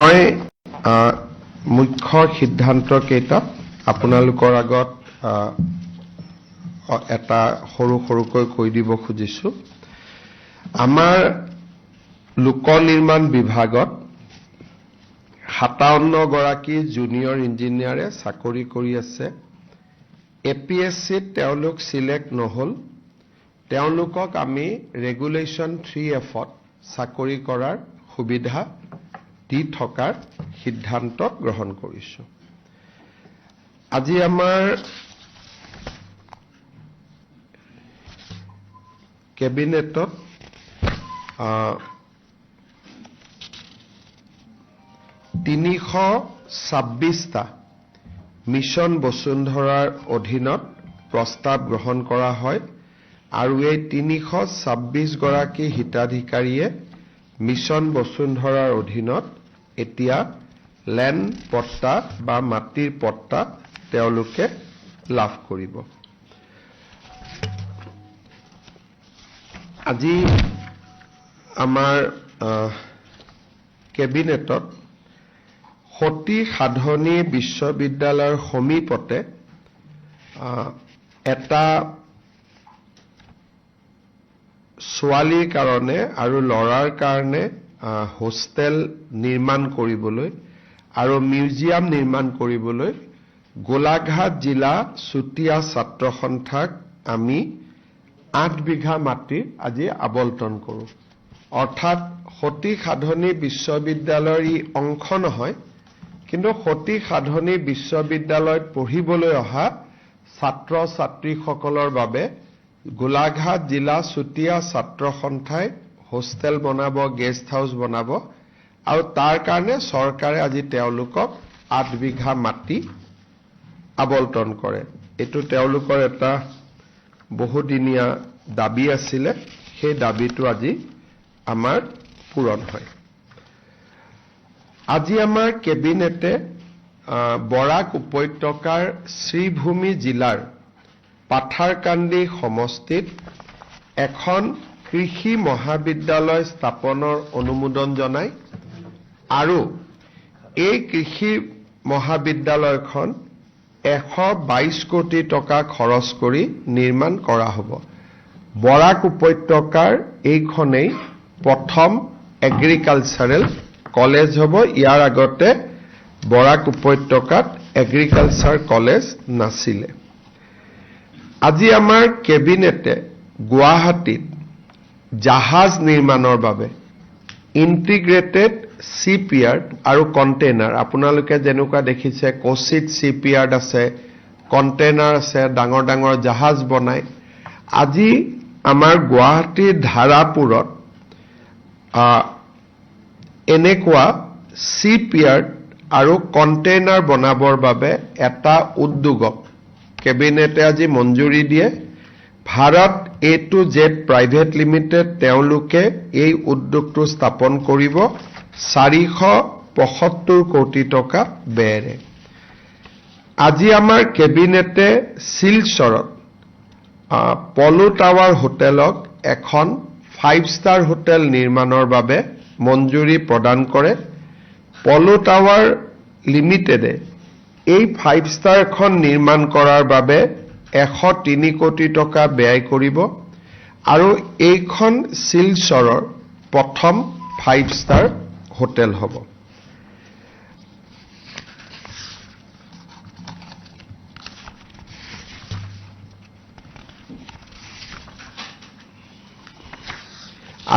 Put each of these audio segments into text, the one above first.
মই মুখ্য সিদ্ধান্ত কেইটা আপোনালোকৰ আগত এটা সৰুকৈ কৈ দিব খুজিছো। আমাৰ লোক নিৰ্মাণ বিভাগত 57 গৰাকী জুনিয়ৰ ইঞ্জিনিয়াৰে চাকৰি কৰি আছে। APSCত তেওঁলোক সিলেক্ট নহল। তেওঁলোকক আমি ৰেগুলেশ্যন 3Fত চাকৰি কৰাৰ সুবিধা দি থকাৰ সিদ্ধান্ত গ্ৰহণ কৰিছো। আজি আমাৰ কেবিনেটত 326টা মিছন বসুন্ধৰাৰ অধীনত প্ৰস্তাৱ গ্ৰহণ কৰা হয় আৰু এই 326 গৰাকী হিতাধিকাৰীয়ে মিছন বসুন্ধৰাৰ অধীনত এতিয়া লেণ্ড পট্টা বা মাটিৰ পট্টা তেওঁলোকে লাভ কৰিব। আজি আমাৰ কেবিনেটত সতী সাধনী বিশ্ববিদ্যালয়ৰ সমীপতে এটা ছোৱালীৰ কাৰণে আৰু ল'ৰাৰ কাৰণে হোষ্টেল নিৰ্মাণ কৰিবলৈ আৰু মিউজিয়াম নিৰ্মাণ কৰিবলৈ গোলাঘাট জিলা চুতীয়া ছাত্ৰ সন্থাক আমি 8 বিঘা মাটি আজি আবণ্টন কৰোঁ। অৰ্থাৎ সতী সাধনী বিশ্ববিদ্যালয়ৰ ই অংশ নহয়, কিন্তু সতী সাধনী বিশ্ববিদ্যালয়ত পঢ়িবলৈ অহা ছাত্ৰ ছাত্ৰীসকলৰ বাবে গোলাঘাট জিলা চুতীয়া ছাত্ৰ সন্থাই হোষ্টেল বনাব, গেষ্ট হাউচ বনাব আৰু তাৰ কাৰণে চৰকাৰে আজি তেওঁলোকক 8 বিঘা মাটি আবণ্টন কৰে। এইটো তেওঁলোকৰ এটা বহুদিনীয়া দাবী আছিলে, সেই দাবীটো আজি আমাৰ পূৰণ হয়। আজি আমাৰ কেবিনেটে বৰাক উপত্যকাৰ শ্ৰীভূমি জিলাৰ পাথাৰকান্দি সমষ্টিত এখন কৃষি মহাবিদ্যালয় স্থাপনৰ অনুমোদন জনায় আৰু এই কৃষি মহাবিদ্যালয়খন 122 কোটি টকা খৰচ কৰি নিৰ্মাণ কৰা হ'ব। বৰাক উপত্যকাৰ এইখনেই প্ৰথম এগ্ৰিকালচাৰেল কলেজ হ'ব। ইয়াৰ আগতে বৰাক উপত্যকাত এগ্ৰিকালচাৰ কলেজ নাছিলে। আজি আমাৰ কেবিনেটে গুৱাহাটীত জাহাজ নিৰ্মাণৰ বাবে ইণ্টিগ্ৰেটেড চিপয়াৰ্ড আৰু কণ্টেইনাৰ, আপোনালোকে যেনেকুৱা দেখিছে কোচিত চিপয়াৰ্ড আছে, কণ্টেইনাৰ আছে, ডাঙৰ ডাঙৰ জাহাজ বনায়। আজি আমাৰ গুৱাহাটীৰ ধাৰাপুৰত এনেকুৱা চিপয়াৰ্ড আৰু কণ্টেইনাৰ বনাবৰ বাবে এটা উদ্যোগক কেবিনেটে আজি মঞ্জুৰি দিয়ে। ভাৰত A2Z প্ৰাইভেট লিমিটেড তেওঁলোকে এই উদ্যোগটো স্থাপন কৰিব 475 কোটি টকা ব্যয়েৰে। আজি আমাৰ কেবিনেটে শিলচৰত পলো টাৱাৰ হোটেলক এখন 5 ষ্টাৰ হোটেল নিৰ্মাণৰ বাবে মঞ্জুৰি প্ৰদান কৰে। পলো টাৱাৰ লিমিটেডে এই 5 ষ্টাৰখন নিৰ্মাণ কৰাৰ বাবে 103 কোটি টকা ব্যয় কৰিব আৰু এইখন শিলচৰৰ প্ৰথম 5 ষ্টাৰ হোটেল হ'ব।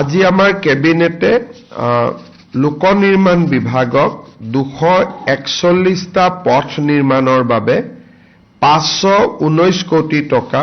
আজি আমাৰ কেবিনেটে লোক নিৰ্মাণ বিভাগক 241টা পথ নিৰ্মাণৰ বাবে 519 কোটি টকা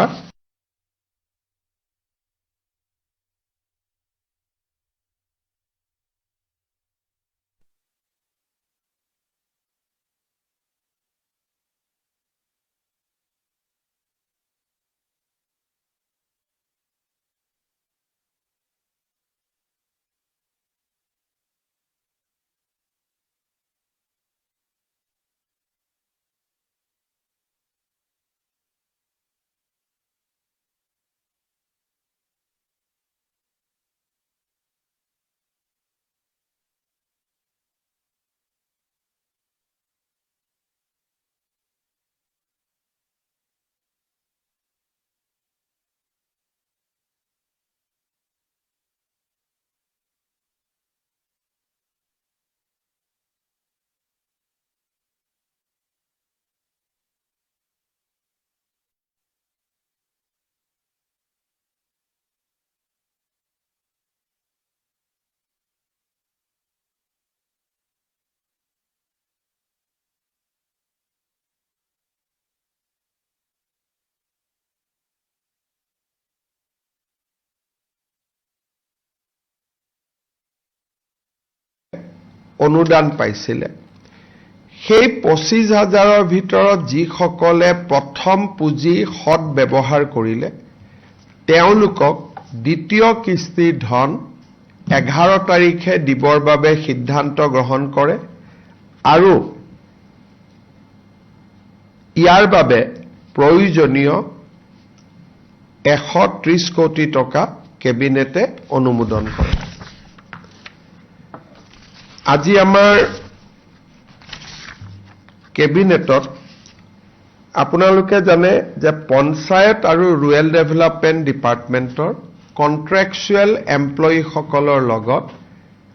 অনুদান পাইছিলে সেই 25,000ৰ ভিতৰত যিসকলে প্ৰথম পুঁজি সৎ ব্যৱহাৰ কৰিলে তেওঁলোকক দ্বিতীয় কিস্তিৰ ধন 11 তাৰিখে দিবৰ বাবে সিদ্ধান্ত গ্ৰহণ কৰে আৰু ইয়াৰ বাবে প্ৰয়োজনীয় 130 কোটি টকা কেবিনেটে অনুমোদন কৰে। আজি আমাৰ কেবিনেটত আপোনালোকে জানে যে পঞ্চায়ত আৰু ৰুৰেল ডেভেলপমেণ্ট ডিপাৰ্টমেণ্টৰ কন্ট্ৰেকচুৱেল এমপ্লয়ীসকলৰ লগত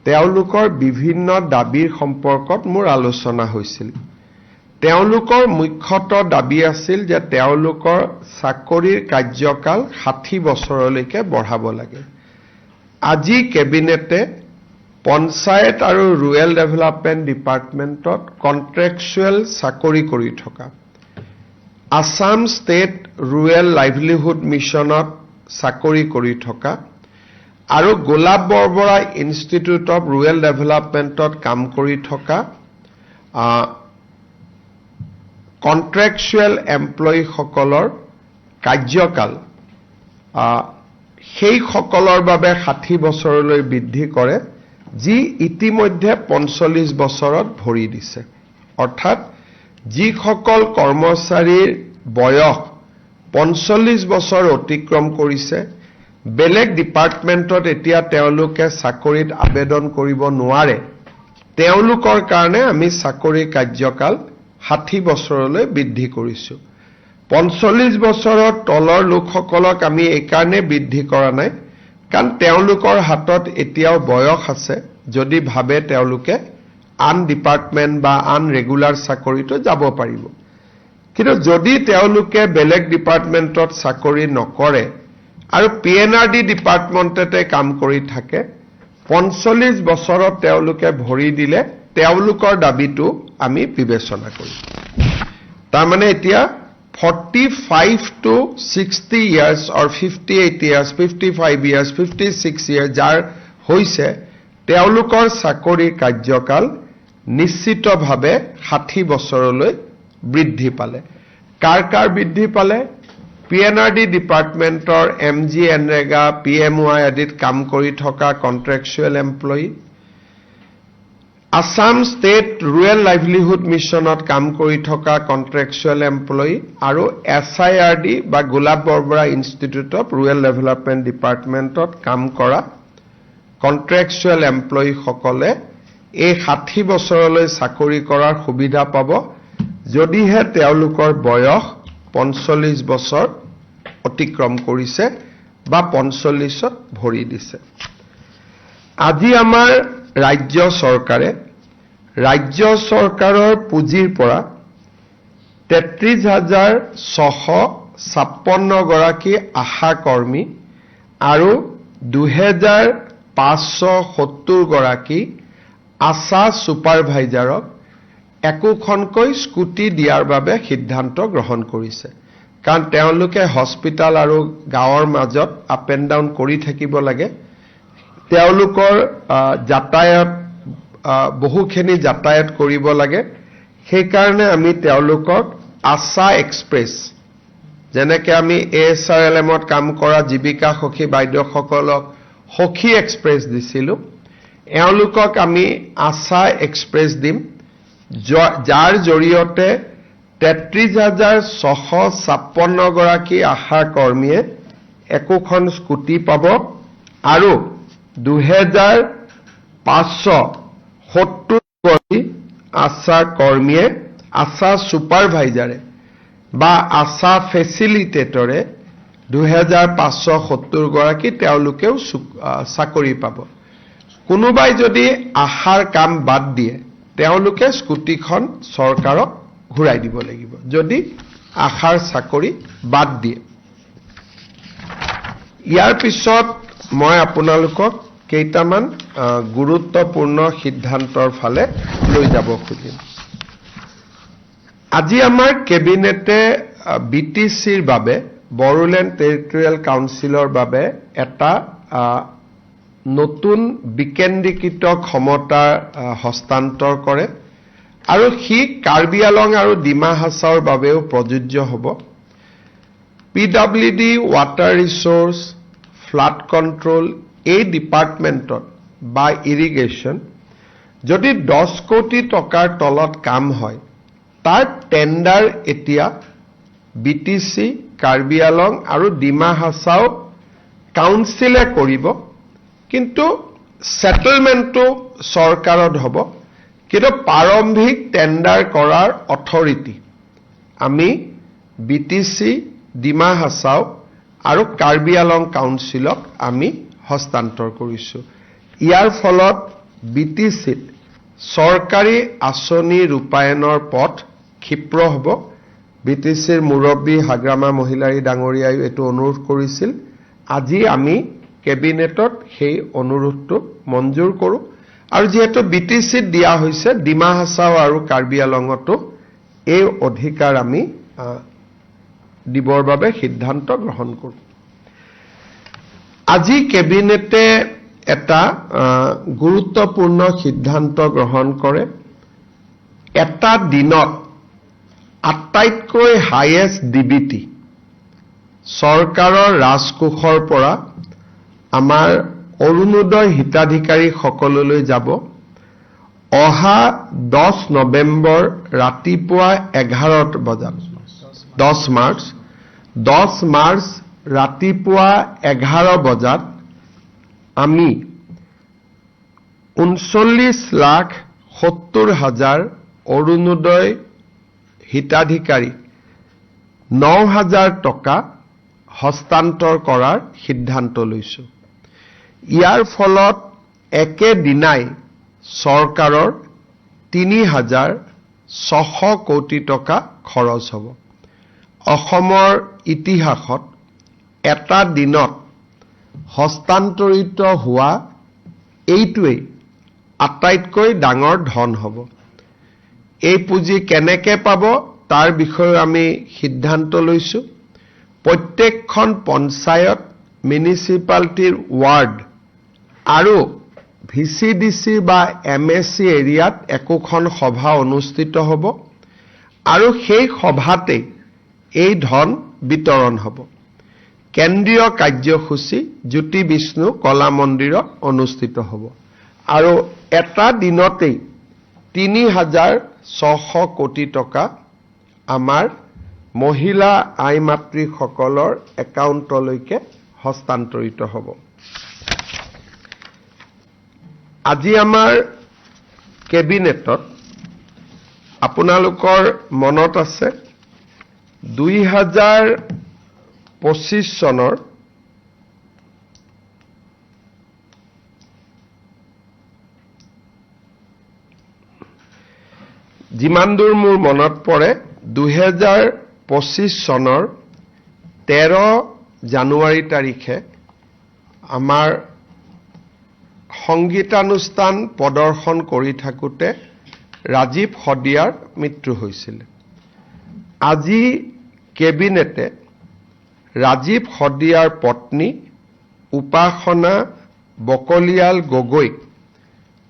তেওঁলোকৰ বিভিন্ন দাবীৰ সম্পৰ্কত মোৰ আলোচনা হৈছিল। তেওঁলোকৰ মুখ্যতঃ দাবী আছিল যে তেওঁলোকৰ চাকৰিৰ কাৰ্যকাল 60 বছৰলৈকে বঢ়াব লাগে। আজি কেবিনেটে পঞ্চায়ত আৰু ৰুৰেল ডেভেলপমেণ্ট ডিপাৰ্টমেণ্টত কন্ট্ৰেকচুৱেল চাকৰি কৰি থকা আসাম ষ্টেট ৰুৰেল লাইভলিহুড মিছনত চাকৰি কৰি থকা আৰু গোলাপ বৰবৰা ইনষ্টিটিউট অফ ৰুৰেল ডেভেলপমেণ্টত কাম কৰি থকা কন্ট্ৰেকচুৱেল এমপ্লয়ীসকলৰ কাৰ্যকাল সেই সকলৰ বাবে 60 বছৰলৈ বৃদ্ধি কৰে যি ইতিমধ্যে 45 বছৰত ভৰি দিছে। অৰ্থাৎ যিসকল কৰ্মচাৰীৰ বয়স 45 বছৰ অতিক্ৰম কৰিছে বেলেগ ডিপাৰ্টমেণ্টত এতিয়া তেওঁলোকে চাকৰিত আবেদন কৰিব নোৱাৰে তেওঁলোকৰ কাৰণে আমি চাকৰিৰ কাৰ্যকাল 60 বছৰলৈ বৃদ্ধি কৰিছো। 45 বছৰৰ তলৰ লোকসকলক আমি এই কাৰণে বৃদ্ধি কৰা নাই কাৰণ তেওঁলোকৰ হাতত এতিয়াও বয়স আছে যদি ভাবে তেওঁলোকে আন ডিপাৰ্টমেণ্ট বা আন ৰেগুলাৰ চাকৰিটো যাব পাৰিব। কিন্তু যদি তেওঁলোকে বেলেগ ডিপাৰ্টমেণ্টত চাকৰি নকৰে আৰু PNRD ডিপাৰ্টমেণ্টতে কাম কৰি থাকে 45 বছৰত তেওঁলোকে ভৰি দিলে তেওঁলোকৰ দাবীটো আমি বিবেচনা কৰিম। তাৰমানে এতিয়া 45 to 60 years or 58 years, 55 years, 56 years যাৰ হৈছে তেওঁলোকৰ চাকৰিৰ কাৰ্যকাল নিশ্চিতভাৱে 60 বছৰলৈ বৃদ্ধি পালে। কাৰ বৃদ্ধি পালে? PNRD ডিপাৰ্টমেণ্টৰ MG এনৰেগা PMY আদিত কাম কৰি থকা contractual employee, Assam state rural livelihood মিছনত কাম কৰি থকা কন্ট্ৰেকচুৱেল এমপ্লয়ী আৰু SIRD বা Golap Borbora institute of rural development ডিপাৰ্টমেণ্টত কাম কৰা কন্ট্ৰেকচুৱেল এমপ্লয়ীসকলে এই 60 বছৰলৈ চাকৰি কৰাৰ সুবিধা পাব যদিহে তেওঁলোকৰ বয়স 45 বছৰ অতিক্ৰম কৰিছে বা 45ত ভৰি দিছে। আজি আমাৰ ৰাজ্য চৰকাৰৰ পুঁজিৰ পৰা 33,656 গৰাকী আশা কৰ্মী আৰু 2,570 গৰাকী আশা ছুপাৰভাইজাৰক একোখনকৈ স্কুটি দিয়াৰ বাবে সিদ্ধান্ত গ্ৰহণ কৰিছে। কাৰণ তেওঁলোকে হস্পিটাল আৰু গাঁৱৰ মাজত আপ এণ্ড ডাউন কৰি থাকিব লাগে। তেওঁলোকৰ যাতায়াত বহুখিনি যাতায়াত কৰিব লাগে। সেইকাৰণে আমি তেওঁলোকক আশা এক্সপ্ৰেছ যেনেকৈ আমি ASRLMত কাম কৰা জীৱিকা সখী বাইদেউসকলক সখী এক্সপ্ৰেছ দিছিলোঁ এওঁলোকক আমি আশা এক্সপ্ৰেছ দিম যাৰ জৰিয়তে 33,656 গৰাকী আশা কৰ্মীয়ে একোখন স্কুটি পাব আৰু 2,570 গৰাকী আশা কৰ্মীয়ে আশা ছুপাৰভাইজাৰে বা আশা ফেচিলিটেটৰে 2,570 গৰাকী তেওঁলোকেও চাকৰি পাব। কোনোবাই যদি আশাৰ কাম বাদ দিয়ে তেওঁলোকে স্কুটিখন চৰকাৰক ঘূৰাই দিব লাগিব যদি আশাৰ চাকৰি বাদ দিয়ে। ইয়াৰ পিছত মই আপোনালোকক কেইটামান গুৰুত্বপূৰ্ণ সিদ্ধান্তৰ ফালে লৈ যাব খুজিম। আজি আমাৰ কেবিনেটে BTCৰ বাবে বড়োলেণ্ড টেৰিটৰিয়েল কাউন্সিলৰ বাবে এটা নতুন বিকেন্দ্ৰীকৃত ক্ষমতা হস্তান্তৰ কৰে আৰু সি কাৰ্বি আলং আৰু ডিমা হাছাওৰ বাবেও প্ৰযোজ্য হ'ব। PWD, water resource, flood control এই ডিপাৰ্টমেণ্টত বা ইৰিগেশ্যন যদি 10 কোটি টকাৰ তলত কাম হয় তাৰ টেণ্ডাৰ এতিয়া BTC, কাৰ্বি আলং আৰু ডিমা হাছাও কাউন্সিলে কৰিব, কিন্তু সেটেলমেন্টটো চৰকাৰত হ'ব। কিন্তু প্ৰাৰম্ভিক টেণ্ডাৰ কৰাৰ অথৰিটি আমি BTC, ডিমা হাছাও আৰু কাৰ্বি আলং কাউন্সিলক আমি হস্তান্তৰ কৰিছোঁ। ইয়াৰ ফলত BTCত চৰকাৰী আঁচনি ৰূপায়ণৰ পথ ক্ষিপ্ৰ হ'ব। BTCৰ মুৰব্বী হাগ্ৰামা মহিলাৰী ডাঙৰীয়াই এইটো অনুৰোধ কৰিছিল। আজি আমি কেবিনেটত সেই অনুৰোধটো মঞ্জুৰ কৰোঁ আৰু যেহেতু BTCত দিয়া হৈছে ডিমা হাছাও আৰু কাৰ্বি আলঙতো এই অধিকাৰ আমি দিবৰ বাবে সিদ্ধান্ত গ্ৰহণ কৰোঁ। আজি কেবিনেটে এটা গুৰুত্বপূৰ্ণ সিদ্ধান্ত গ্ৰহণ কৰে। এটা দিনত আটাইতকৈ হাইয়েষ্ট DBT চৰকাৰৰ ৰাজকোষৰ পৰা আমাৰ অৰুণোদয় হিতাধিকাৰী সকললৈ যাব। অহা 10 নৱেম্বৰ ৰাতিপুৱা 11 বজাত 10 মাৰ্চ ৰাতিপুৱা 11 বজাত আমি 39,70,000 অৰুণোদয় হিতাধিকাৰী 9,000 টকা হস্তান্তৰ কৰাৰ সিদ্ধান্ত লৈছোঁ। ইয়াৰ ফলত একেদিনাই চৰকাৰৰ 3,600 কোটি টকা খৰচ হ'ব। অসমৰ ইতিহাসত এটা দিনত হস্তান্তৰিত হোৱা এইটোৱেই আটাইতকৈ ডাঙৰ ধন হ'ব। এই পুঁজি কেনেকৈ পাব তাৰ বিষয়ে আমি সিদ্ধান্ত লৈছোঁ। প্ৰত্যেকখন পঞ্চায়ত, মিউনিচিপালিটিৰ ৱাৰ্ড আৰু VCDC বা MSC এৰিয়াত একোখন সভা অনুষ্ঠিত হ'ব আৰু সেই সভাতে এই ধন বিতৰণ হ'ব। কেন্দ্ৰীয় কাৰ্যসূচী জ্যোতি বিষ্ণু কলা মন্দিৰত অনুষ্ঠিত হ'ব আৰু এটা দিনতেই 3,600 কোটি টকা আমাৰ মহিলা আই মাতৃসকলৰ একাউণ্টলৈকে হস্তান্তৰিত হ'ব। আজি আমাৰ কেবিনেটত আপোনালোকৰ মনত আছে 2025 চনৰ যিমান দূৰ মোৰ মনত পৰে 2025 চনৰ 13 জানুৱাৰী তাৰিখে আমাৰ সংগীতানুষ্ঠান প্ৰদৰ্শন কৰি থাকোঁতে ৰাজীৱ শদিয়াৰ মৃত্যু হৈছিল। আজি কেবিনেটে ৰাজীৱ শদিয়াৰ পত্নী উপাসনা বকলিয়াল গগৈক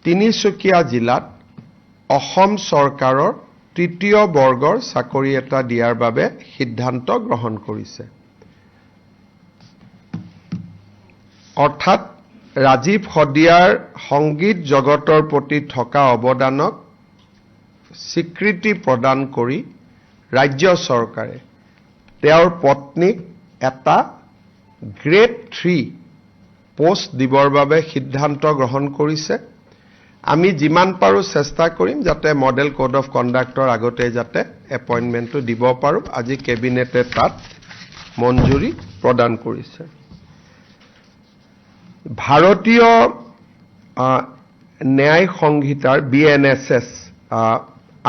তিনিচুকীয়া জিলাত অসম চৰকাৰৰ 3য় বৰ্গৰ চাকৰি এটা দিয়াৰ বাবে সিদ্ধান্ত গ্ৰহণ কৰিছে। অৰ্থাৎ ৰাজীৱ শদিয়াৰ সংগীত জগতৰ প্ৰতি থকা অৱদানক স্বীকৃতি প্ৰদান কৰি ৰাজ্য চৰকাৰে তেওঁৰ পত্নীক এটা গ্ৰেড 3 পোষ্ট দিবৰ বাবে সিদ্ধান্ত গ্ৰহণ কৰিছে। আমি যিমান পাৰোঁ চেষ্টা কৰিম যাতে মডেল কোড অফ কণ্ডাক্টৰ আগতে যাতে এপইণ্টমেণ্টটো দিব পাৰোঁ। আজি কেবিনেটে তাত মঞ্জুৰি প্ৰদান কৰিছে। ভাৰতীয় ন্যায় সংহিতাৰ BNSS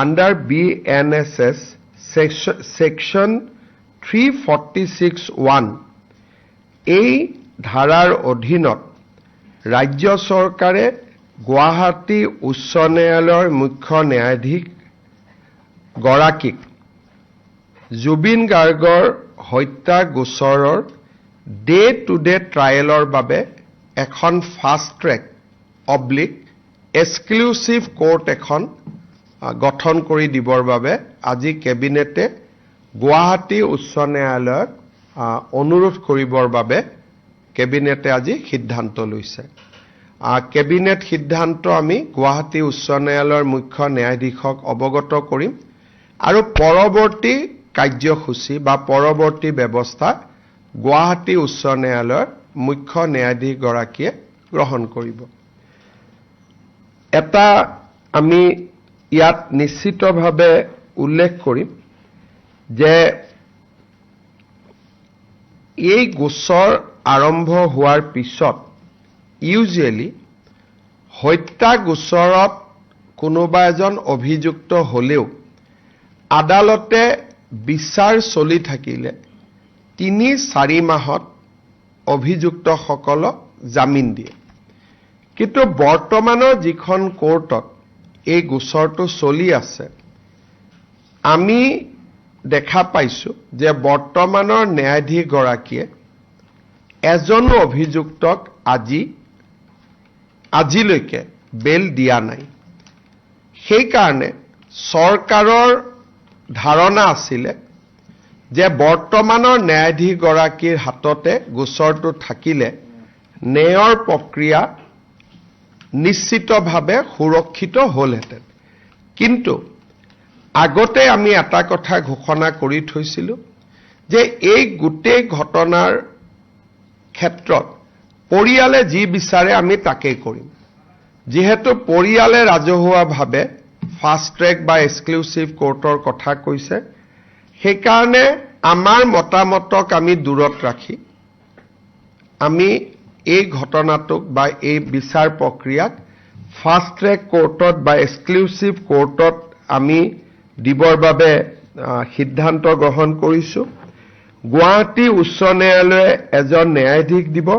আণ্ডাৰ BNSS সেকশন 346(1) এই ধাৰাৰ অধীনত ৰাজ্য চৰকাৰে গুৱাহাটী উচ্চ ন্যায়ালয়ৰ মুখ্য ন্যায়াধীশ গৰাকীক জুবিন গাৰ্গৰ হত্যা গোচৰৰ ডে টু ডে ট্ৰায়েলৰ বাবে এখন fast track oblique exclusive court এখন গঠন কৰি দিবৰ বাবে আজি কেবিনেটে গুৱাহাটী উচ্চ ন্যায়ালয়ক অনুৰোধ কৰিবৰ বাবে কেবিনেটে আজি সিদ্ধান্ত লৈছে কেবিনেট সিদ্ধান্ত আমি গুৱাহাটী উচ্চ ন্যায়ালয়ৰ মুখ্য ন্যায়াধীশক অৱগত কৰিম আৰু পৰৱৰ্তী কাৰ্যসূচী বা পৰৱৰ্তী ব্যৱস্থা গুৱাহাটী উচ্চ ন্যায়ালয়ৰ মুখ্য ন্যায়াধীশ গৰাকীয়ে গ্ৰহণ কৰিব এটা আমি ইয়াত নিশ্চিতভাৱে উল্লেখ কৰিম যে এই গোচৰ আৰম্ভ হোৱাৰ পিছত ইউজুৱেলি হত্যা গোচৰত কোনোবা এজন অভিযুক্ত হলেও আদালতে বিচাৰ চলি থাকিলে ৩-৪ মাহত অভিযুক্তসকলক জামিন দিয়ে কিন্তু বৰ্তমানৰ যিখন কোৰ্টত এই গোচৰটো চলি আছে আমি দেখা পাইছো যে বৰ্তমানৰ ন্যায়াধীশ গৰাকীয়ে এজন অভিযুক্তক আজিলৈকে বেল দিয়া নাই সেই কাৰণে চৰকাৰৰ ধাৰণা আছিল যে বৰ্তমানৰ ন্যায়াধীশ গৰাকীৰ হাততে গোচৰটো থাকিলে ন্যায়ৰ প্ৰক্ৰিয়া নিশ্চিতভাৱে সুৰক্ষিত হ'লহেঁতেন কিন্তু আগতে আমি এটা কথা ঘোষণা কৰি থৈছিলো যে এই গোটেই ঘটনাৰ ক্ষেত্ৰত পৰিয়ালে যি বিচাৰে আমি তাকেই কৰিম যেহেতু পৰিয়ালে ৰাজহুৱাভাৱে ফাষ্ট ট্ৰেক বা এক্সক্লুচিভ কোৰ্টৰ কথা কৈছে সেই কাৰণে আমাৰ মতামতক আমি দূৰত ৰাখি আমি এই ঘটনাটোক বা এই বিচাৰ প্ৰক্ৰিয়াক ফাষ্ট ট্ৰেক কোৰ্টত বা এক্সক্লুচিভ কোৰ্টত আমি দিবৰ বাবে সিদ্ধান্ত গ্ৰহণ কৰিছো গুৱাহাটী উচ্চ ন্যায়ালয়ে এজন ন্যায়াধীশ দিব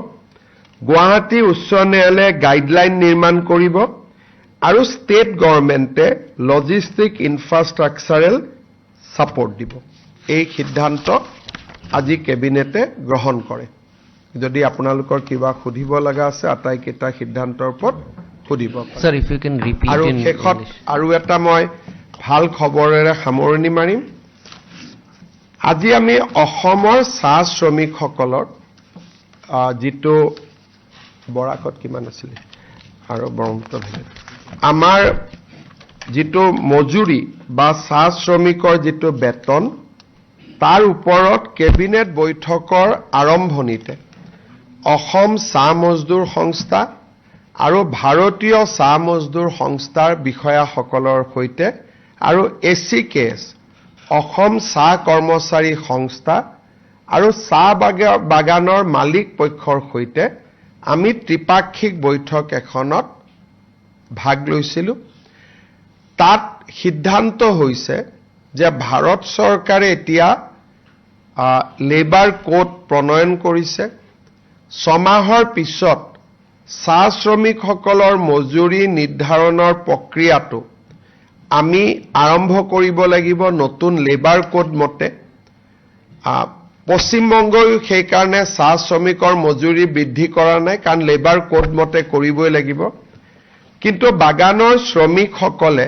গুৱাহাটী উচ্চ ন্যায়ালয়ে গাইডলাইন নিৰ্মাণ কৰিব আৰু ষ্টেট গভৰ্ণমেণ্টে লজিষ্টিক ইনফ্ৰাষ্ট্ৰাকচাৰেল সাপোৰ্ট দিব এই সিদ্ধান্ত আজি কেবিনেটে গ্ৰহণ কৰে যদি আপোনালোকৰ কিবা সুধিব লগা আছে আটাইকেইটা সিদ্ধান্তৰ ওপৰত সুধিব sir if you can repeat আৰু ইন শেষত আৰু এটা মই ভাল খবৰেৰে সামৰণি মাৰিম আজি আমি অসমৰ চাহ শ্ৰমিকসকলৰ যিটো বৰাকত কিমান আছিল আৰু ব্ৰহ্মপুত্ৰ ভেলীত আমাৰ যিটো মজুৰি বা চাহ শ্ৰমিকৰ যিটো বেতন তাৰ ওপৰত কেবিনেট বৈঠকৰ আৰম্ভণিতে অসম চাহ মজদুৰ সংস্থা আৰু ভাৰতীয় চাহ মজদুৰ সংস্থাৰ বিষয়াসকলৰ সৈতে আৰু এচিকেএছ অসম চাহ কৰ্মচাৰী সংস্থা আৰু চাহ বাগানৰ মালিক পক্ষৰ সৈতে আমি ত্ৰিপাক্ষিক বৈঠক এখনত ভাগ লৈছিলো তাত সিদ্ধান্ত হৈছে যে ভাৰত চৰকাৰে এতিয়া লেবাৰ কোড প্ৰণয়ন কৰিছে 6 মাহৰ পিছত চাহ শ্ৰমিকসকলৰ মজুৰি নিৰ্ধাৰণৰ প্ৰক্ৰিয়াটো আমি আৰম্ভ কৰিব লাগিব নতুন লেবাৰ কোড মতে পশ্চিমবংগই সেই কাৰণে চাহ শ্ৰমিকৰ মজুৰি বৃদ্ধি কৰা নাই কাৰণ লেবাৰ কোড মতে কৰিবই লাগিব কিন্তু বাগানৰ শ্ৰমিকসকলে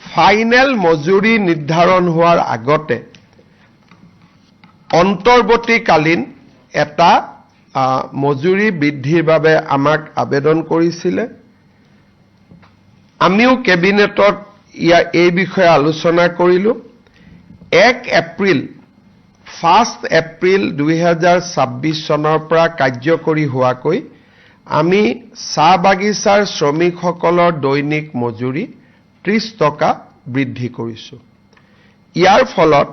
ফাইনেল মজুৰি নিৰ্ধাৰণ হোৱাৰ আগতে অন্তৰ্বৰ্তীকালীন এটা মজুৰি বৃদ্ধিৰ বাবে আমাক আবেদন কৰিছিলে আমিও কেবিনেটত এই বিষয়ে আলোচনা কৰিলো 1 এপ্ৰিল 2026 চনৰ পৰা কাৰ্যকৰী হোৱাকৈ আমি চাহ বাগিচাৰ শ্ৰমিকসকলৰ দৈনিক মজুৰি 30 টকা বৃদ্ধি কৰিছো ইয়াৰ ফলত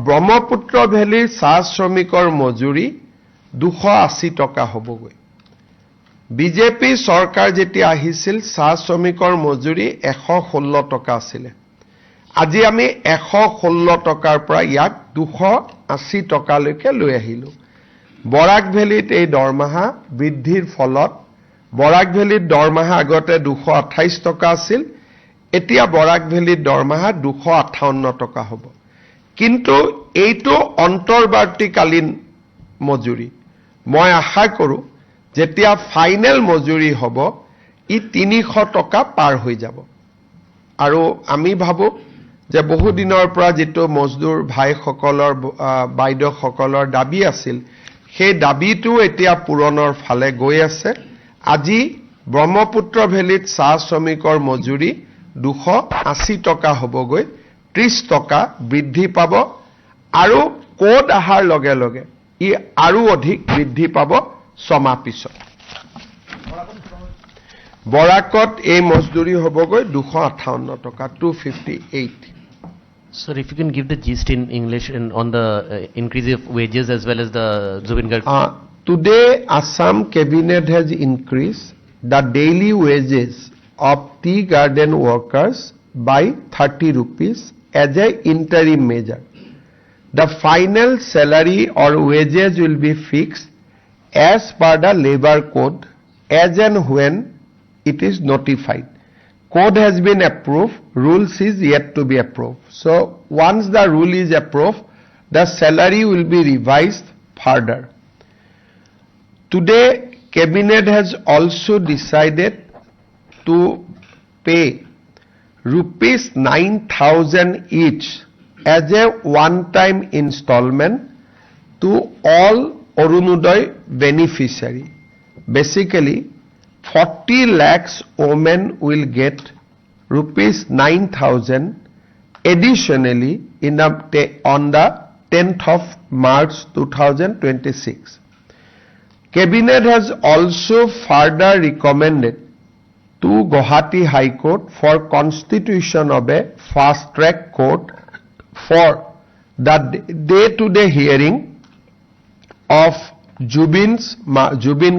ব্ৰহ্মপুত্ৰ ভেলীৰ চাহ শ্ৰমিকৰ মজুৰি 280 টকা হ'বগৈ বিজেপি চৰকাৰ যেতিয়া আহিছিল চাহ শ্ৰমিকৰ মজুৰি 116 টকা আছিল আজি আমি 116 টকাৰ পৰা ইয়াক 280 টকালৈকে লৈ আহিলো বৰাক ভেলীত এই দৰমহা বৃদ্ধিৰ ফলত বৰাক ভেলীত দৰমহা আগতে 228 টকা আছিল এতিয়া বৰাক ভেলীত দৰমহা 258 টকা হ'ব কিন্তু এইটো অন্তৰ্বৰ্তীকালীন মজুৰি মই আশা কৰো যেতিয়া ফাইনেল মজুৰি হ'ব ই 300 টকা পাৰ হৈ যাব আৰু আমি ভাবো যে বহু দিনৰ পৰা যেটো মজদুৰ ভাইসকলৰ বাইদেউসকলৰ দাবী আছিল সেই দাবীটো এতিয়া পূৰণৰ ফালে গৈ আছে আজি ব্ৰহ্মপুত্ৰ ভেলীত চাহ শ্ৰমিকৰ মজুৰি 280 টকা হ'বগৈ 30 টকা বৃদ্ধি পাব আৰু কোড আহাৰ লগে লগে ই আৰু অধিক বৃদ্ধি পাব ছমাহ পিছত বৰাকত এই মজদুৰি হ'বগৈ 258 টকা 258 Sir, if you can give the gist in English and on the increase of wages as well as the Zubin Garg. Today, Assam Cabinet has increased the daily wages of tea garden workers by 30 rupees as an interim measure. The final salary or wages will be fixed as per the labor code as and when it is notified. Code has been approved, rules is yet to be approved. So once the rule is approved, the salary will be revised further. Today, Cabinet has also decided to pay rupees 9,000 each as a one-time installment to all Arunodoy beneficiary. Basically, 40 lakhs women will get rupees 9,000 additionally on the 10th of March 2026. Cabinet has also further recommended to Guwahati High Court for constitution of a fast-track court for the day-to-day hearing of Zubin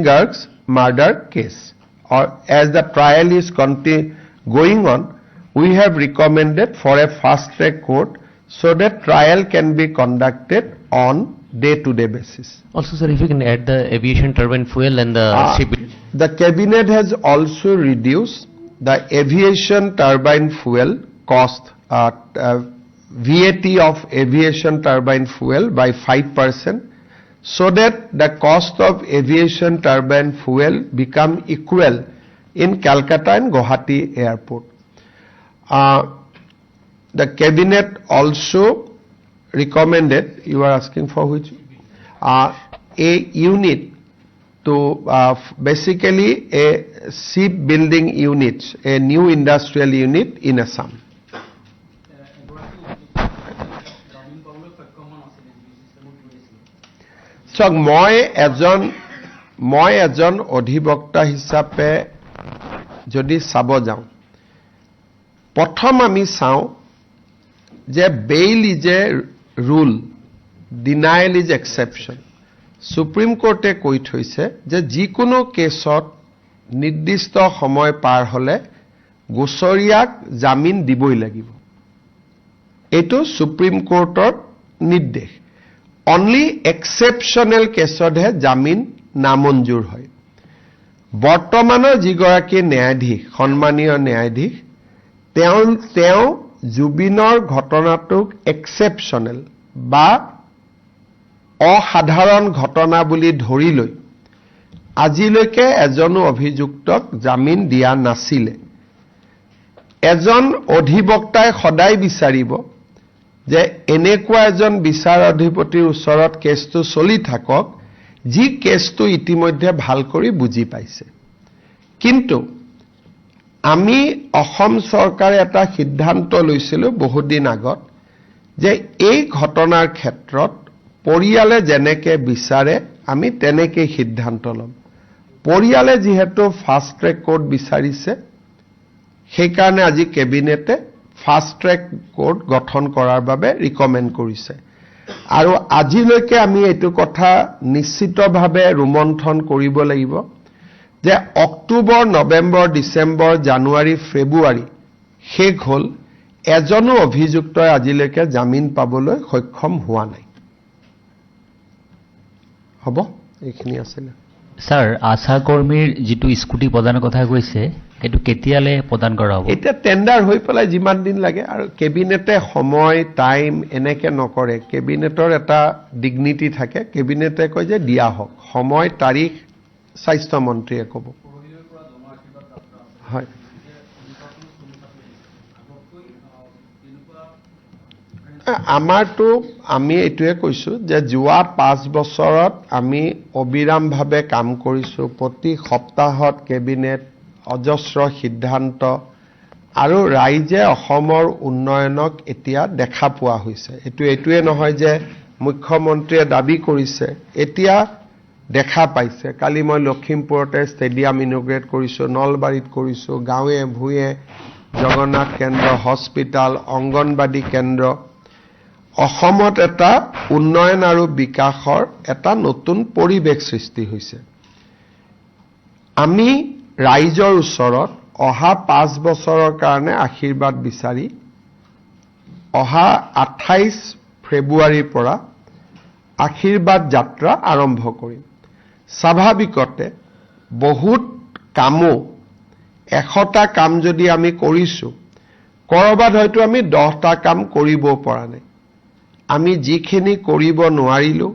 Garg's murder case. Or as the trial is going on, we have recommended for a fast-track court so that trial can be conducted on day-to-day basis. Also, sir, if you can add the aviation turbine fuel and the ship. The Cabinet has also reduced the aviation turbine fuel cost, VAT of aviation turbine fuel by 5%. So that the cost of aviation turbine fuel become equal in Calcutta and Guwahati airport. The Cabinet also recommended, you are asking for which? A unit to basically a shipbuilding unit, a new industrial unit in Assam. So, মই এজন অধিবক্তা হিচাপে যদি চাব যাওঁ প্ৰথম আমি চাওঁ যে bail is a rule denial is exception supreme কোৰ্টে কৈ থৈছে যে যিকোনো কেছত নিৰ্দিষ্ট সময় পাৰ হলে গোচৰীয়াক জামিন দিবই লাগিব এটো সুপ্ৰিম কোৰ্টৰ নিৰ্দেশ only exceptional কেছতহে জামিন নামঞ্জুৰ হয় বৰ্তমানৰ যিগৰাকী ন্যায়াধীশ সন্মানীয় ন্যায়াধীশ তেওঁ জুবিনৰ ঘটনাটোক এক্সেপশ্যনেল বা অসাধাৰণ ঘটনা বুলি ধৰি লৈ আজিলৈকে এজনো অভিযুক্তক জামিন দিয়া নাছিলে এজন অধিবক্তাই সদায় বিচাৰিব যে এনেকুৱা এজন বিচাৰ অধিপতিৰ ওচৰত কেছটো চলি থাকক যি কেছটো ইতিমধ্যে ভাল কৰি বুজি পাইছে কিন্তু আমি অসম চৰকাৰে এটা সিদ্ধান্ত লৈছিল বহুত দিন আগত যে এই ঘটনাৰ ক্ষেত্ৰত পৰিয়ালে যেনেকে বিচাৰে আমি তেনেকে সিদ্ধান্ত লম পৰিয়ালে যিহেতু ফাষ্ট ট্ৰেক কোৰ্ট বিচাৰিছে সেই কাৰণে আজি কেবিনেটে ফাষ্ট ট্ৰেক কোৰ্ট গঠন কৰাৰ বাবে ৰিকমেন্ড কৰিছে আৰু আজিলৈকে আমি এইটো কথা নিশ্চিতভাৱে ৰুমন্থন কৰিব লাগিব যে অক্টোবৰ নৱেম্বৰ ডিসেম্বৰ জানুৱাৰী ফেব্ৰুৱাৰী শেষ হল এজনো অভিযুক্তই আজিলৈকে জামিন পাবলৈ সক্ষম হোৱা নাই হ'ব এইখিনি আছিল স্যাৰ আশা কৰ্মীৰ যেটো স্কুটি প্ৰদানৰ কথা কৈছে এটো কেতিয়ালে প্ৰদান কৰা হ'ব এটা টেন্ডাৰ হৈ পেলাই যিমান দিন লাগে আৰু কেবিনেটে সময় টাইম এনেকে নকৰে কেবিনেটৰ এটা ডিগনিটি থাকে কেবিনেটে কয় যে দিয়া হওক সময় তাৰিখ স্বাস্থ্য মন্ত্ৰীয়ে ক'ব হয় আমাৰতো আমি এইটোৱে কৈছো যে যোৱা 5 বছৰত আমি অবিৰামভাৱে কাম কৰিছো প্ৰতি সপ্তাহত কেবিনেট অজস্ৰ সিদ্ধান্ত আৰু ৰাইজে অসমৰ উন্নয়নক এতিয়া দেখা পোৱা হৈছে এইটোৱে নহয় যে মুখ্যমন্ত্ৰীয়ে দাবী কৰিছে এতিয়া দেখা পাইছে কালি মই লখিমপুৰতে ষ্টেডিয়াম ইনগ্ৰেট কৰিছো নলবাৰীত কৰিছো গাঁৱে ভূঞে জগন্নাথ কেন্দ্ৰ হস্পিটাল অংগনবাদী কেন্দ্ৰ অসমত এটা উন্নয়ন আৰু বিকাশৰ এটা নতুন পৰিৱেশ সৃষ্টি হৈছে আমি ৰাইজৰ ওচৰত অহা 5 বছৰৰ কাৰণে আশীৰ্বাদ বিচাৰি অহা 28 ফেব্ৰুৱাৰীৰ পৰা আশীৰ্বাদ যাত্ৰা আৰম্ভ কৰিম স্বাভাৱিকতে বহুত কামো 100টা কাম যদি আমি কৰিছো কৰবাত হয়তো আমি 10টা কাম কৰিব পৰা নাই আমি যিখিনি কৰিব নোৱাৰিলো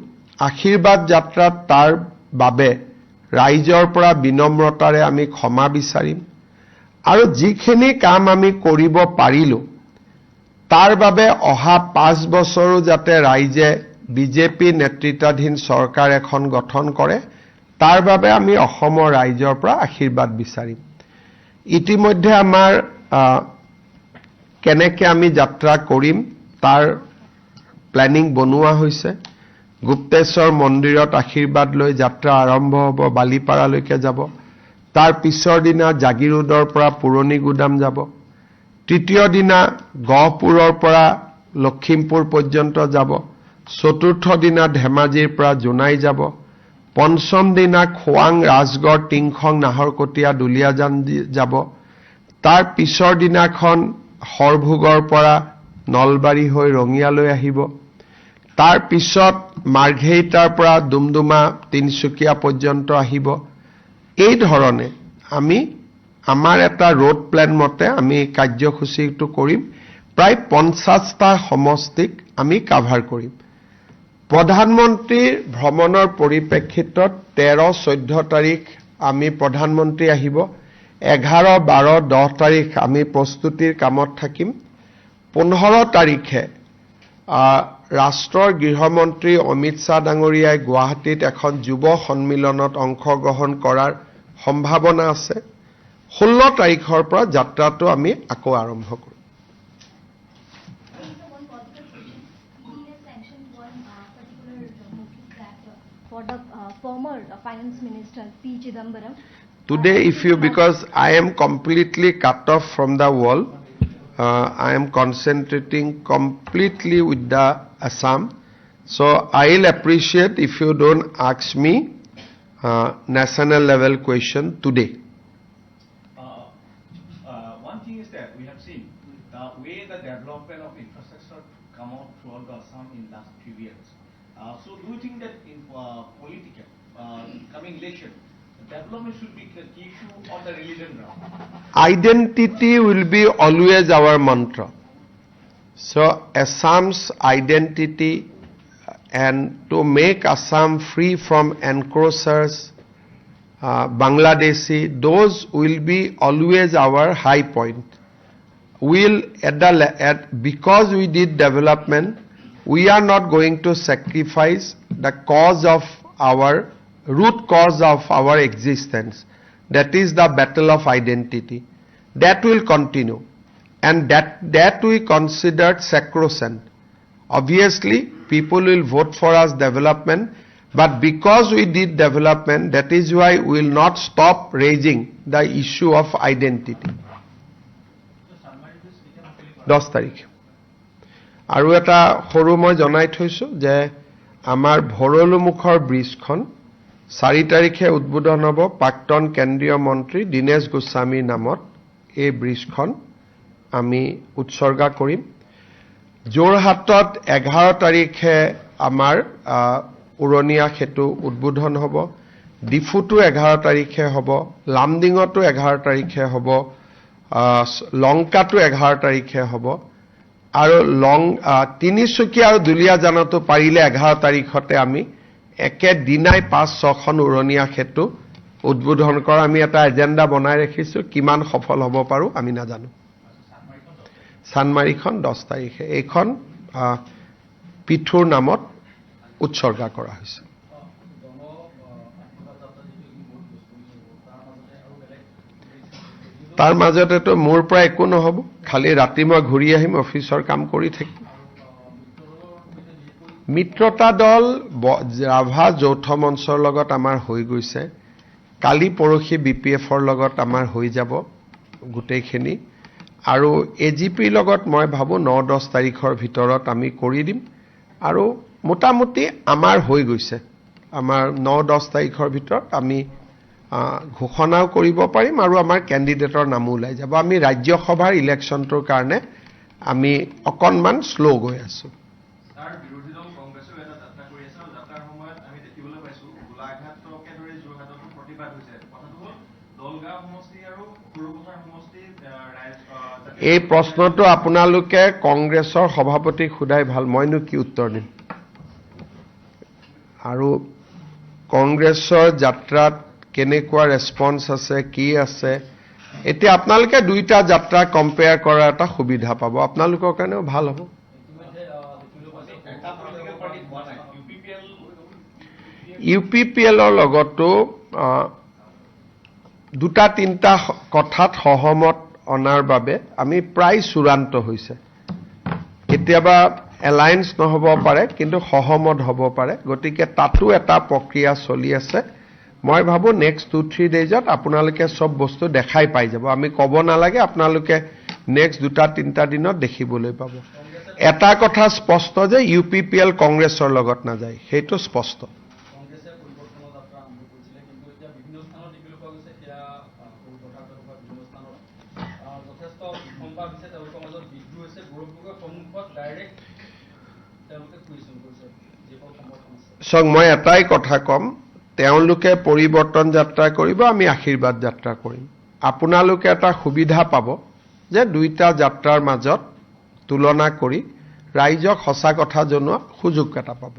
আশীৰ্বাদ যাত্ৰাত তাৰ বাবে ৰাইজৰ পৰা বিনম্ৰতাৰে আমি ক্ষমা বিচাৰিম আৰু যিখিনি কাম আমি কৰিব পাৰিলো তাৰ বাবে অহা 5 বছৰো যাতে ৰাইজে বিজেপি নেতৃত্বাধীন চৰকাৰ এখন গঠন কৰে তাৰ বাবে আমি অসমৰ ৰাইজৰ পৰা আশীৰ্বাদ বিচাৰিম ইতিমধ্যে আমাৰ কেনেকৈ আমি যাত্ৰা কৰিম তাৰ প্ল্যানিং বনোৱা হৈছে গুপ্তেশ্বৰ মন্দিৰত আশীৰ্বাদ লৈ যাত্ৰা আৰম্ভ হ'ব বালিপাৰালৈকে যাব তাৰ পিছৰ দিনা জাগিৰোডৰ পৰা পুৰণি গুদাম যাব তৃতীয় দিনা গহপুৰৰ পৰা লখিমপুৰ পৰ্যন্ত যাব চতুৰ্থ দিনা ধেমাজিৰ পৰা জোনাই যাব পঞ্চম দিনা খোৱাং ৰাজগড় টিংখং নাহৰকটীয়া দুলিয়াজান যাব তাৰ পিছৰ দিনাখন হৰভোগৰ পৰা নলবাৰী হৈ ৰঙিয়ালৈ আহিব তাৰ পিছত মাৰ্ঘেৰিটাৰ পৰা ডুমডুমা তিনচুকীয়া পৰ্যন্ত আহিব এই ধৰণে আমি আমাৰ এটা ৰোড প্ল্যান মতে আমি কাৰ্যসূচীটো কৰিম প্ৰায় 50টা সমষ্টিক আমি কভাৰ কৰিম প্ৰধানমন্ত্ৰীৰ ভ্ৰমণৰ পৰিপ্ৰেক্ষিতত 13-14 তাৰিখ আমি প্ৰধানমন্ত্ৰী আহিব 11-12-10 তাৰিখ আমি প্ৰস্তুতিৰ কামত থাকিম 15 তাৰিখে ৰাষ্ট্ৰৰ গৃহমন্ত্ৰী অমিত শাহ ডাঙৰীয়াই গুৱাহাটীত এখন যুৱ সন্মিলনত অংশগ্ৰহণ কৰাৰ সম্ভাৱনা আছে 16 তাৰিখৰ পৰা যাত্ৰাটো আমি আকৌ আৰম্ভ কৰিম for the former finance minister P. Chidambaram. Today, if you, because I am completely cut off from the world, I am concentrating completely with the Assam. So I'll appreciate if you don't ask me national level question today. One thing is that we have seen the way the development of infrastructure come out throughout the Assam in last few years. So do you think that in political coming election, the development should be the issue on the religion ground? Identity will be always our mantra. So Assam's identity and to make Assam free from encroachers, Bangladeshi, those will be always our high point. Because we did development, we are not going to sacrifice the cause of our root cause of our existence. That is the battle of identity. That will continue. And that we considered sacrosanct. Obviously, people will vote for us development, but because we did development, that is why we will not stop raising the issue of identity. 10 তাৰিখ আৰু এটা সৰু মই জনাই থৈছো যে আমাৰ ভৰলুমুখৰ ব্ৰিজখন 4 তাৰিখে উদ্বোধন হ'ব প্ৰাক্তন কেন্দ্ৰীয় মন্ত্ৰী দিনেশ গোস্বামীৰ নামত এই ব্ৰিজখন আমি উৎসৰ্গা কৰিম যোৰহাটত 11 তাৰিখে আমাৰ উৰণীয়া সেতু উদ্বোধন হ'ব ডিফুটো 11 তাৰিখে হ'ব লামডিঙতো 11 তাৰিখে হ'ব লংকাটো 11 তাৰিখে হ'ব আৰু তিনিচুকীয়া আৰু দুলিয়াজানতো পাৰিলে 11 তাৰিখতে আমি একে দিনাই 5-6খন উৰণীয়া সেতু উদ্বোধন কৰা আমি এটা এজেণ্ডা বনাই ৰাখিছোঁ কিমান সফল হ'ব পাৰোঁ আমি নাজানো চানমাৰীখন 10 তাৰিখে এইখন পিঠুৰ নামত উৎসৰ্গা কৰা হৈছে তাৰ মাজতেতো মোৰ পৰা একো নহ'ব খালি ৰাতি মই ঘূৰি আহিম অফিচৰ কাম কৰি থাকিম মিত্ৰতা দল ৰাভা যৌথ মঞ্চৰ লগত আমাৰ হৈ গৈছে কালি পৰহি বিপিএফৰ লগত আমাৰ হৈ যাব গোটেইখিনি আৰু এজিপিৰ লগত মই ভাবো 9-10 তাৰিখৰ ভিতৰত আমি কৰি দিম আৰু মোটামুটি আমাৰ হৈ গৈছে আমাৰ 9-10 তাৰিখৰ ভিতৰত আমি ঘোষণাও কৰিব পাৰিম আৰু আমাৰ কেণ্ডিডেটৰ নামো ওলাই যাব আমি ৰাজ্য সভাৰ ইলেকশ্যনটোৰ কাৰণে আমি অকণমান শ্লো গৈ আছো তাৰ বিৰোধী দল কংগ্ৰেছেও এটা যাত্ৰা কৰি আছে আৰু যাত্ৰাৰ সময়ত আমি দেখিবলৈ পাইছো গোলাঘাটকে ধৰি যোৰহাটতো প্ৰতিবাদ হৈছে কথাটো হ'ল দলগাঁও সমষ্টি আৰু সৰুপথাৰ সমষ্টি এই প্ৰশ্নটো আপোনালোকে কংগ্ৰেছৰ সভাপতিক সোধাই ভাল মইনো কি উত্তৰ দিম আৰু কংগ্ৰেছৰ যাত্ৰাত কেনেকুৱা ৰেসপন্স আছে কি আছে এতিয়া আপোনালোকে দুইটা যাত্ৰা কম্পেয়াৰ কৰাৰ এটা সুবিধা পাব আপোনালোকৰ কাৰণেও ভাল হ'ব ইউপিপিএলৰ লগতো দুটা তিনটা কথাত সহমত অনাৰ বাবে আমি প্ৰায় চূড়ান্ত হৈছে কেতিয়াবা এলায়েন্স নহব পাৰে কিন্তু সহমত হ'ব পাৰে গতিকে তাতো এটা প্ৰক্ৰিয়া চলি আছে মই ভাবো নেক্সট 2-3 ডেজত আপোনালোকে সব বস্তু দেখাই পাই যাব আমি ক'ব নালাগে আপোনালোকে নেক্সট 2-3 দিনত দেখিবলৈ পাব এটা কথা স্পষ্ট যে ইউপিপিএল কংগ্ৰেছৰ লগত না যায় সেইটো স্পষ্ট কংগ্ৰেছে পৰিৱৰ্তনৰ যাত্ৰা আৰম্ভ কৰিছিলে কিন্তু এতিয়া বিভিন্ন স্থানত দেখিবলৈ পোৱা গৈছে সেয়া পৰিৱৰ্তনৰ বিভিন্ন স্থানত যথেষ্ট বিসম্বাদ হৈছে তেওঁলোকৰ মাজত বিদ্ৰোহ হৈছে গৌৰৱ গগৈৰ সন্মুখত ডাইৰেক্ট তেওঁলোকে কুৱেশ্যন কৰিছে যিবোৰ সমৰ্থন আছে সং মই এটাই কথা কম তেওঁলোকে পৰিৱৰ্তন যাত্ৰা কৰিব আমি আশীৰ্বাদ যাত্ৰা কৰিম আপোনালোকে এটা সুবিধা পাব যে দুইটা যাত্ৰাৰ মাজত তুলনা কৰি ৰাইজক সঁচা কথা জনোৱা সুযোগ এটা পাব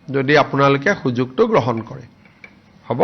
যদি আপোনালোকে সুযোগটো গ্ৰহণ কৰে হ'ব